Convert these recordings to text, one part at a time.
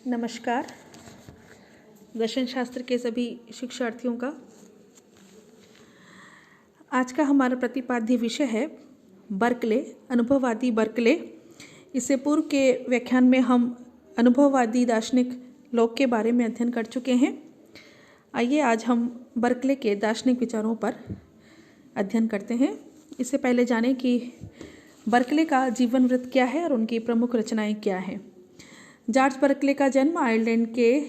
नमस्कार। दर्शन शास्त्र के सभी शिक्षार्थियों का आज का हमारा प्रतिपाद्य विषय है बर्कले, अनुभववादी बर्कले। इससे पूर्व के व्याख्यान में हम अनुभववादी दार्शनिक लोग के बारे में अध्ययन कर चुके हैं। आइए आज हम बर्कले के दार्शनिक विचारों पर अध्ययन करते हैं। इससे पहले जानें कि बर्कले का जीवन वृत्त क्या है और उनकी प्रमुख रचनाएं क्या हैं। जॉर्ज बर्कले का जन्म आयरलैंड के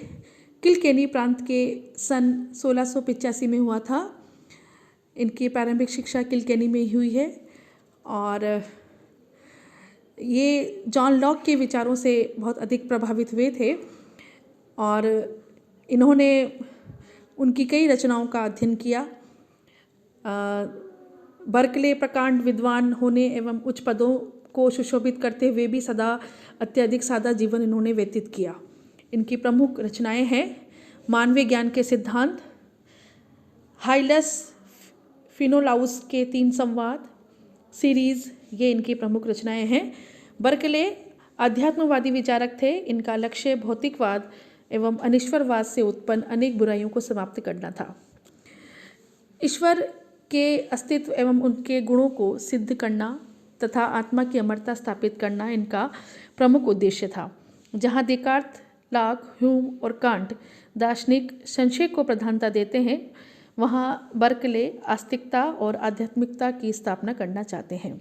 किलकेनी प्रांत के सन 1685 में हुआ था। इनकी प्रारंभिक शिक्षा किलकेनी में हुई है और ये जॉन लॉक के विचारों से बहुत अधिक प्रभावित हुए थे और इन्होंने उनकी कई रचनाओं का अध्ययन किया। बर्कले प्रकांड विद्वान होने एवं उच्च पदों को सुशोभित करते हुए भी सदा अत्यधिक सादा जीवन इन्होंने व्यतीत किया। इनकी प्रमुख रचनाएं हैं मानवीय ज्ञान के सिद्धांत, हाइलस फिनोलाउस के 3 संवाद सीरीज, ये इनकी प्रमुख रचनाएं हैं। बर्कले आध्यात्मवादी विचारक थे। इनका लक्ष्य भौतिकवाद एवं अनिश्वरवाद से उत्पन्न अनेक बुराइयों को समाप्त करना था। ईश्वर के अस्तित्व एवं उनके गुणों को सिद्ध करना तथा आत्मा की अमरता स्थापित करना इनका प्रमुख उद्देश्य था। जहाँ देकार्त, लाक, ह्यूम और कांट दार्शनिक संशय को प्रधानता देते हैं, वहाँ बर्कले आस्तिकता और आध्यात्मिकता की स्थापना करना चाहते हैं।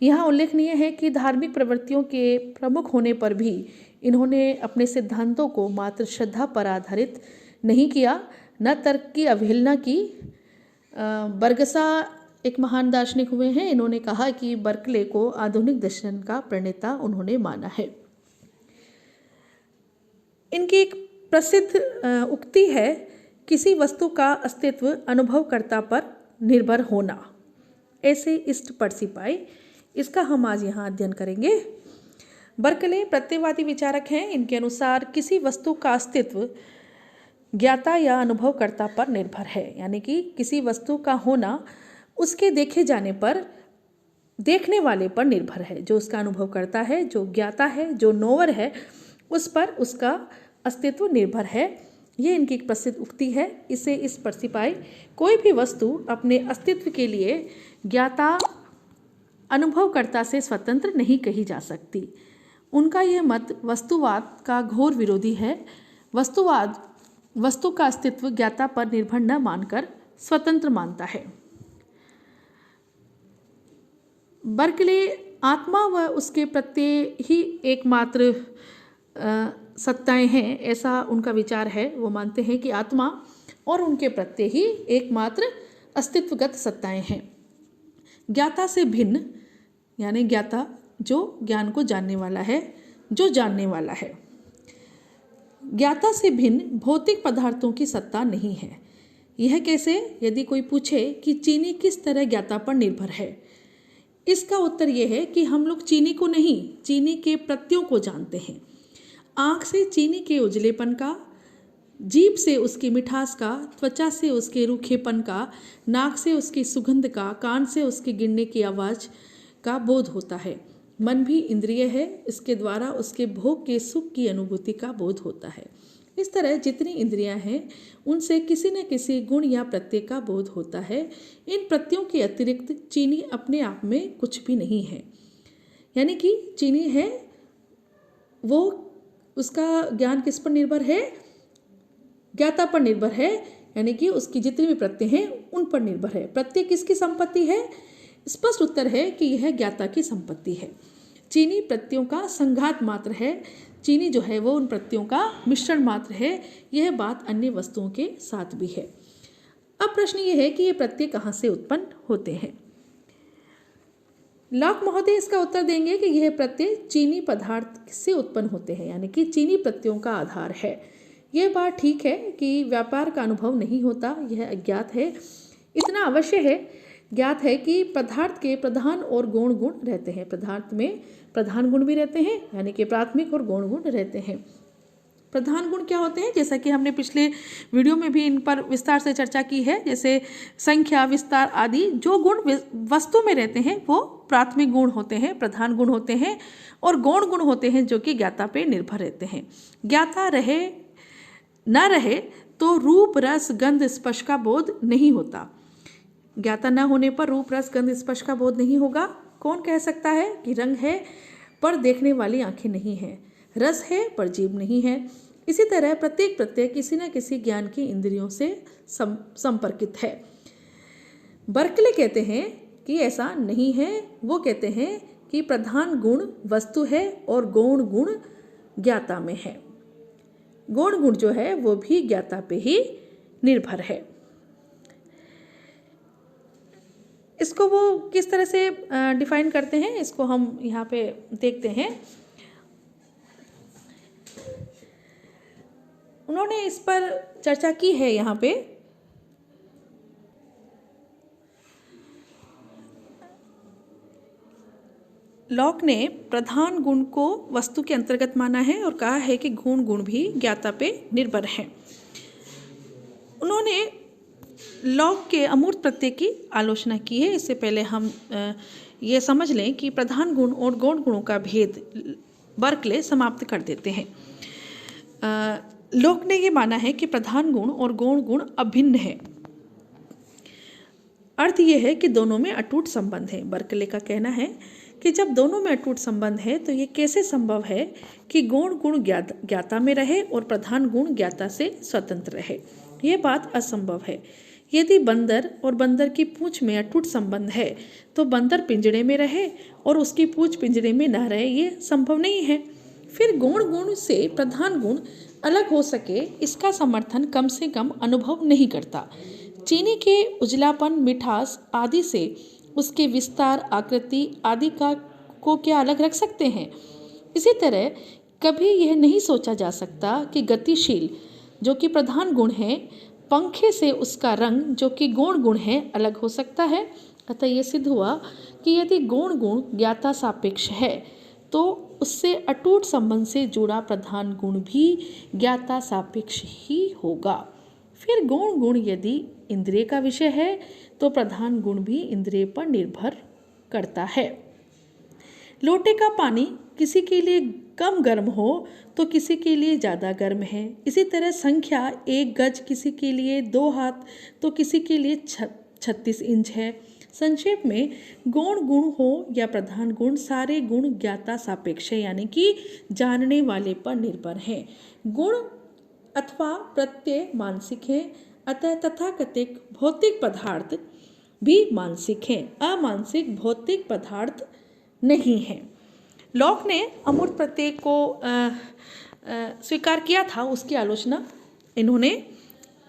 यहाँ उल्लेखनीय है कि धार्मिक प्रवृत्तियों के प्रमुख होने पर भी इन्होंने अपने सिद्धांतों को मात्र श्रद्धा पर आधारित नहीं किया, न तर्क की अवहेलना की। बर्गसा एक महान दार्शनिक हुए हैं। इन्होंने कहा कि बर्कले को आधुनिक दर्शन का प्रणेता उन्होंने माना है। इनकी एक प्रसिद्ध उक्ति है, किसी वस्तु का अस्तित्व अनुभवकर्ता पर निर्भर होना, ऐसे इष्ट परसिपाई। इसका हम आज यहाँ अध्ययन करेंगे। बर्कले प्रत्ययवादी विचारक हैं। इनके अनुसार किसी वस्तु का अस्तित्व ज्ञाता या अनुभवकर्ता पर निर्भर है, यानी कि किसी वस्तु का होना उसके देखे जाने पर देखने वाले पर निर्भर है। जो उसका अनुभव करता है, जो ज्ञाता है, जो नोवर है, उस पर उसका अस्तित्व निर्भर है। ये इनकी एक प्रसिद्ध उक्ति है। इसे इस पर सिपाही कोई भी वस्तु अपने अस्तित्व के लिए ज्ञाता अनुभवकर्ता से स्वतंत्र नहीं कही जा सकती। उनका यह मत वस्तुवाद का घोर विरोधी है। वस्तुवाद वस्तु का अस्तित्व ज्ञाता पर निर्भर न मानकर स्वतंत्र मानता है। बर्कले आत्मा व उसके प्रत्यय ही एकमात्र सत्ताएं हैं, ऐसा उनका विचार है। वो मानते हैं कि आत्मा और उनके प्रत्यय ही एकमात्र अस्तित्वगत सत्ताएं हैं। ज्ञाता से भिन्न, यानी ज्ञाता जो ज्ञान को जानने वाला है, जो जानने वाला है, ज्ञाता से भिन्न भौतिक पदार्थों की सत्ता नहीं है। यह कैसे? यदि कोई पूछे कि चीनी किस तरह ज्ञाता पर निर्भर है, इसका उत्तर यह है कि हम लोग चीनी को नहीं, चीनी के प्रत्ययों को जानते हैं। आँख से चीनी के उजलेपन का, जीभ से उसकी मिठास का, त्वचा से उसके रूखेपन का, नाक से उसकी सुगंध का, कान से उसके गिरने की आवाज़ का बोध होता है। मन भी इंद्रिय है, इसके द्वारा उसके भोग के सुख की अनुभूति का बोध होता है। इस तरह जितनी इंद्रियां हैं उनसे किसी न किसी गुण या प्रत्यय का बोध होता है। इन प्रत्ययों के अतिरिक्त चीनी अपने आप में कुछ भी नहीं है। यानी कि चीनी है, वो उसका ज्ञान किस पर निर्भर है? ज्ञाता पर निर्भर है, यानी कि उसकी जितने भी प्रत्यय हैं उन पर निर्भर है। प्रत्यय किसकी संपत्ति है? स्पष्ट उत्तर है कि यह ज्ञाता की संपत्ति है। चीनी प्रत्ययों का संघात मात्र है। चीनी जो है वो उन प्रत्ययों का मिश्रण मात्र है। यह बात अन्य वस्तुओं के साथ भी है। अब प्रश्न ये है कि ये प्रत्यय कहाँ से उत्पन्न होते हैं? लॉक महोदय इसका उत्तर देंगे कि यह प्रत्यय चीनी पदार्थ से उत्पन्न होते हैं, यानी कि चीनी प्रत्ययों का आधार है। यह बात ठीक है कि व्यापार का अनुभव नहीं होता, यह अज्ञात है। इतना अवश्य है, ज्ञात है कि पदार्थ के प्रधान और गौण गुण रहते हैं। पदार्थ में प्रधान गुण भी रहते हैं, यानी कि प्राथमिक और गौण गुण रहते हैं। प्रधान गुण क्या होते हैं, जैसा कि हमने पिछले वीडियो में भी इन पर विस्तार से चर्चा की है, जैसे संख्या, विस्तार आदि जो गुण वस्तु में रहते हैं वो प्राथमिक गुण होते हैं, प्रधान गुण होते हैं, और गौण गुण होते हैं जो कि ज्ञाता पे निर्भर रहते हैं। ज्ञाता रहे न रहे तो रूप, रस, गंध, स्पर्श का बोध नहीं होता। ज्ञाता न होने पर रूप, रस, गंध, स्पर्श का बोध नहीं होगा। कौन कह सकता है कि रंग है पर देखने वाली आंखें नहीं है, रस है पर जीभ नहीं है। इसी तरह प्रत्येक प्रत्यय किसी न किसी ज्ञान की इंद्रियों से संपर्कित है। बर्कले कहते हैं कि ऐसा नहीं है। वो कहते हैं कि प्रधान गुण वस्तु है और गौण गुण ज्ञाता में है। गौण गुण जो है वो भी ज्ञाता पे ही निर्भर है। इसको वो किस तरह से डिफाइन करते हैं, इसको हम यहाँ पे देखते हैं। उन्होंने इस पर चर्चा की है यहाँ पे। लॉक ने प्रधान गुण को वस्तु के अंतर्गत माना है और कहा है कि गौण गुण भी ज्ञाता पे निर्भर हैं। उन्होंने लॉक के अमूर्त प्रत्यय की आलोचना की है। इससे पहले हम ये समझ लें कि प्रधान गुण और गौण गुणों का भेद बर्कले समाप्त कर देते हैं। लॉक ने ये माना है कि प्रधान गुण और गौण गुण अभिन्न है। अर्थ ये है कि दोनों में अटूट संबंध है। बर्कले का कहना है कि जब दोनों में अटूट संबंध है तो ये कैसे संभव है कि गौण गुण ज्ञाता में रहे और प्रधान गुण ज्ञाता से स्वतंत्र रहे। ये बात असंभव है। यदि बंदर और बंदर की पूंछ में अटूट संबंध है तो बंदर पिंजड़े में रहे और उसकी पूंछ पिंजड़े में न रहे, ये संभव नहीं है। फिर गौण गुण से प्रधान गुण अलग हो सके, इसका समर्थन कम से कम अनुभव नहीं करता। चीनी के उजलापन, मिठास आदि से उसके विस्तार, आकृति आदि को क्या अलग रख सकते हैं? इसी तरह कभी यह नहीं सोचा जा सकता कि गतिशील जो कि प्रधान गुण है, पंखे से उसका रंग जो कि गौण गुण है अलग हो सकता है। अतः ये सिद्ध हुआ कि यदि गौण गुण ज्ञाता सापेक्ष है तो उससे अटूट संबंध से जुड़ा प्रधान गुण भी ज्ञाता सापेक्ष ही होगा। फिर गौण गुण यदि इंद्रिय का विषय है तो प्रधान गुण भी इंद्रिय पर निर्भर करता है। लोटे का पानी किसी के लिए कम गर्म हो तो किसी के लिए ज़्यादा गर्म है। इसी तरह संख्या 1 गज किसी के लिए 2 हाथ तो किसी के लिए 36 इंच है। संक्षेप में गौण गुण हो या प्रधान गुण, सारे गुण ज्ञाता सापेक्ष है, यानी कि जानने वाले पर निर्भर हैं। गुण अथवा प्रत्यय मानसिक है, अतः तथाकथित भौतिक पदार्थ भी मानसिक हैं, अमानसिक भौतिक पदार्थ नहीं हैं। लॉक ने अमूर्त प्रत्यय को स्वीकार किया था, उसकी आलोचना इन्होंने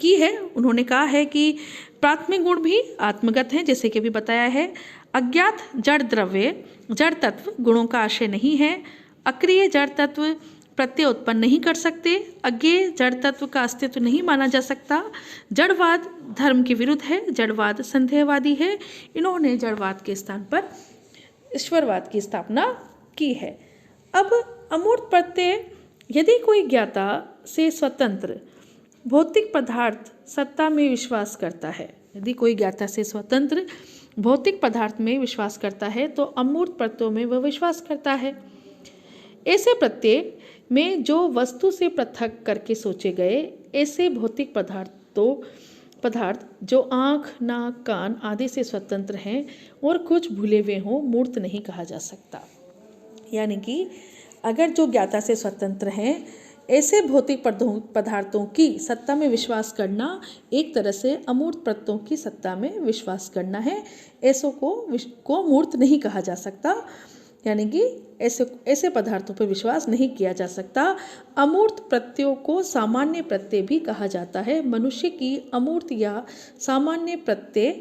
की है। उन्होंने कहा है कि प्राथमिक गुण भी आत्मगत हैं, जैसे कि अभी बताया है। अज्ञात जड़ द्रव्य, जड़ तत्व गुणों का आशय नहीं है। अक्रिय जड़ तत्व प्रत्यय उत्पन्न नहीं कर सकते। अज्ञेय जड़ तत्व का अस्तित्व नहीं माना जा सकता। जड़वाद धर्म के विरुद्ध है। जड़वाद संदेहवादी है। इन्होंने जड़वाद के स्थान पर ईश्वरवाद की स्थापना की है। अब अमूर्त प्रत्यय, यदि कोई ज्ञाता से स्वतंत्र भौतिक पदार्थ सत्ता में विश्वास करता है, यदि कोई ज्ञाता से स्वतंत्र भौतिक पदार्थ में विश्वास करता है तो अमूर्त प्रत्ययों में वह विश्वास करता है। ऐसे प्रत्यय में जो वस्तु से पृथक करके सोचे गए, ऐसे भौतिक पदार्थ जो आँख, नाक, कान आदि से स्वतंत्र हैं और कुछ भूले हुए हों, मूर्त नहीं कहा जा सकता। यानी कि अगर जो ज्ञाता से स्वतंत्र हैं, ऐसे भौतिक पदार्थों की सत्ता में विश्वास करना एक तरह से अमूर्त प्रत्ययों की सत्ता में विश्वास करना है। ऐसों को मूर्त नहीं कहा जा सकता, यानी कि ऐसे पदार्थों पर विश्वास नहीं किया जा सकता। अमूर्त प्रत्ययों को सामान्य प्रत्यय भी कहा जाता है। मनुष्य की अमूर्त या सामान्य प्रत्यय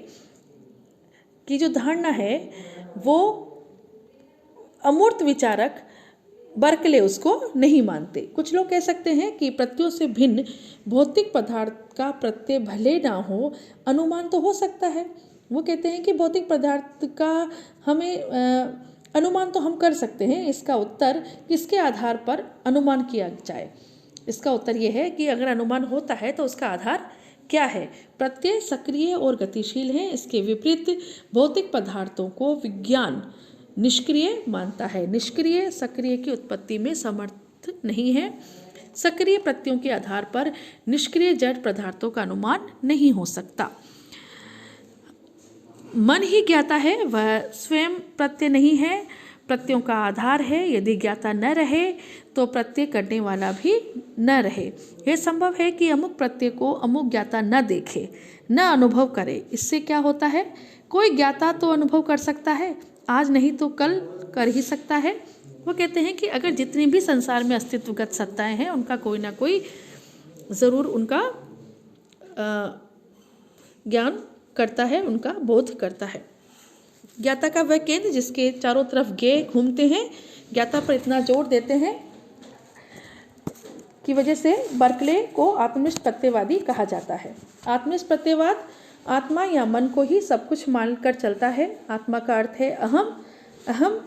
की जो धारणा है वो अमूर्त विचारक बर्कले उसको नहीं मानते। कुछ लोग कह सकते हैं कि प्रत्ययों से भिन्न भौतिक पदार्थ का प्रत्यय भले ना हो, अनुमान तो हो सकता है। वो कहते हैं कि भौतिक पदार्थ का हमें अनुमान तो हम कर सकते हैं। इसका उत्तर किसके आधार पर अनुमान किया जाए? इसका उत्तर यह है कि अगर अनुमान होता है तो उसका आधार क्या है। प्रत्यय सक्रिय और गतिशील है। इसके विपरीत भौतिक पदार्थों को विज्ञान निष्क्रिय मानता है। निष्क्रिय सक्रिय की उत्पत्ति में समर्थ नहीं है। सक्रिय प्रत्ययों के आधार पर निष्क्रिय जड़ पदार्थों का अनुमान नहीं हो सकता। मन ही ज्ञाता है, वह स्वयं प्रत्यय नहीं है, प्रत्ययों का आधार है। यदि ज्ञाता न रहे तो प्रत्यय करने वाला भी न रहे। यह संभव है कि अमुक प्रत्यय को अमुक ज्ञाता न देखे, न अनुभव करे। इससे क्या होता है, कोई ज्ञाता तो अनुभव कर सकता है, आज नहीं तो कल कर ही सकता है। वो कहते हैं कि अगर जितनी भी संसार में अस्तित्वगत सत्ताएं हैं उनका कोई ना कोई ज़रूर उनका ज्ञान करता है, उनका बोध करता है। ज्ञाता का वह केंद्र जिसके चारों तरफ ज्ञेय घूमते हैं, ज्ञाता पर इतना जोर देते हैं की वजह से बर्कले को आत्मनिष्ठ प्रत्ययवादी कहा जाता है। आत्मनिष्ठ प्रत्ययवाद आत्मा या मन को ही सब कुछ मानकर चलता है। आत्मा का अर्थ है अहम, अहम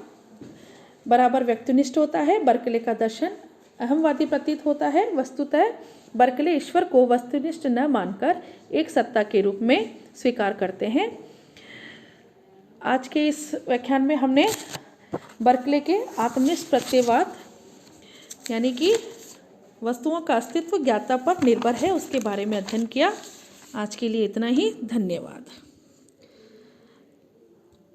बराबर व्यक्तिनिष्ठ होता है। बर्कले का दर्शन अहमवादी प्रतीत होता है। वस्तुतः बर्कले ईश्वर को वस्तुनिष्ठ न मानकर एक सत्ता के रूप में स्वीकार करते हैं। आज के इस व्याख्यान में हमने बर्कले के आत्मनिष्ठ प्रत्ययवाद यानी कि वस्तुओं का अस्तित्व ज्ञाता पर निर्भर है उसके बारे में अध्ययन किया। आज के लिए इतना ही। धन्यवाद।